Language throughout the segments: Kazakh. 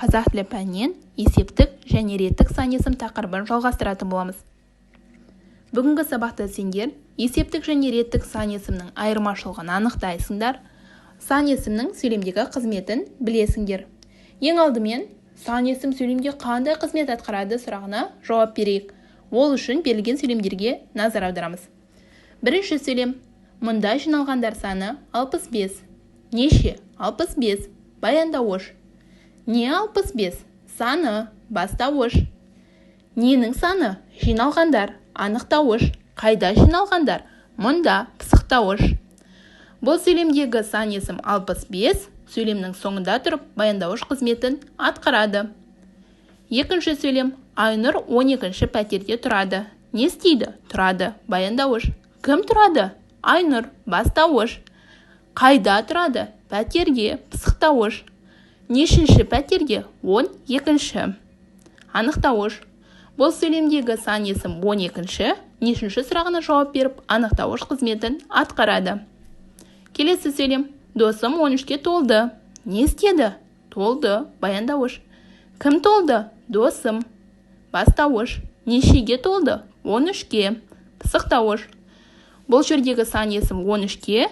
қазақ тілі пәнінен есептік және реттік сан есім тақырыбын жалғастыратын боламыз. Бүгінгі сабақта сендер есептік және реттік сан есімнің айырмашылығын анықтайсыңдар, сан есімнің сөйлемдегі қызметін білесіңдер. Ең алдымен сан есім сөйлемде қандай қызмет атқарады сұрағына жауап берейік. Ол үшін берілген сөйлемдерге назар аударамыз. Бірінші сөйлем: мұнда жиналғандар саны 65. Неше? 65. Баяндауыш. Не 65? Саны. Бастауыш. Ненің саны? Жиналғандар. Анықтауыш. Қайда жиналғандар? Мұнда. Пысықтауыш. Бұл сөйлемдегі сан есім 65 сөйлемнің соңында тұрып баяндауыш қызметін атқарады. Екінші сөйлем: Айнұр 12-ші пәтерде тұрады. Не істейді? Тұрады. Баяндауыш. Кім тұрады? Айнұр. Бастауыш. Қайда тұрады? Пәтерге. Пысықтауыш. Нешінші пәтерге? 12-ші. Анықтауыш. Бұл сөйлемдегі сан есім 12-ші, нешінші сұрағына жауап беріп, анықтауыш қызметін атқарады. Келесі сөйлем: досым 13-ке толды. Не істеді? Толды. Баяндауыш. Кім толды? Досым. Бастауыш. Нешеге толды? 13-ке. Пысықтауыш. Бұл жердегі сан есім 13-ке,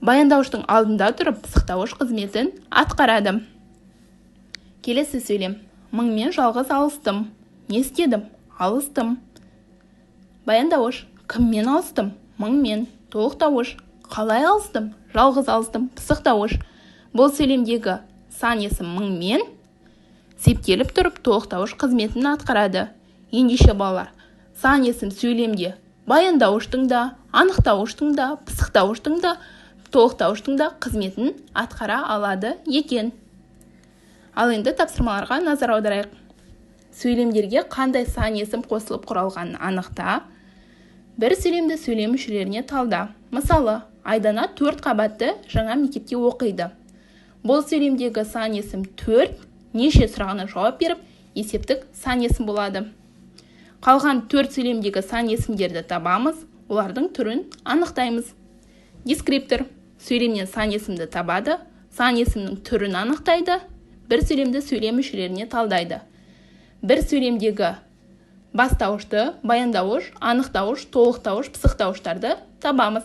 баяндауыштың алдында тұрып пысықтауыш қызметін атқарады. Келесі сөйлем: мыңмен жалғыз алыстым. Не істедім? Алыстым. Баяндауыш. Кіммен алыстым? Мыңмен. Толықтауыш. Қалай алыстым? Жалғыз алыстым. Пысықтауыш. Бұл сөйлемдегі сан есім мыңмен септеліп тұрып толықтауыш қызметін атқарады. Ендеше балалар, сан есім сөйлемде баяндауыштың да, анықтауыштың да, пысықтауыштың да, толықтауыштың да қызметін атқара алады екен. Ал енді тапсырмаларға назар аударайық. Сөйлемдерге қандай сан есім қосылып құралғанын анықта. Бір сөйлемді сөйлем мүшелеріне талда. Мысалы, Айдана 4 қабатты жаңа мектепте оқиды. Бұл сөйлемдегі сан есім 4, неше сұрағына жауап беріп, есептік сан есім болады. Қалған 4 сөйлемдегі сан есімдерді табамыз, олардың түрін анықтаймыз. Дескриптор сөйлемнен сан есімді табады, сан есімнің түрін анықтайды, бір сөйлемді сөйлем мүшелеріне талдайды. Бір сөйлемдегі бастауышты, баяндауыш, анықтауыш, толықтауыш, пысықтауыштарды табамыз.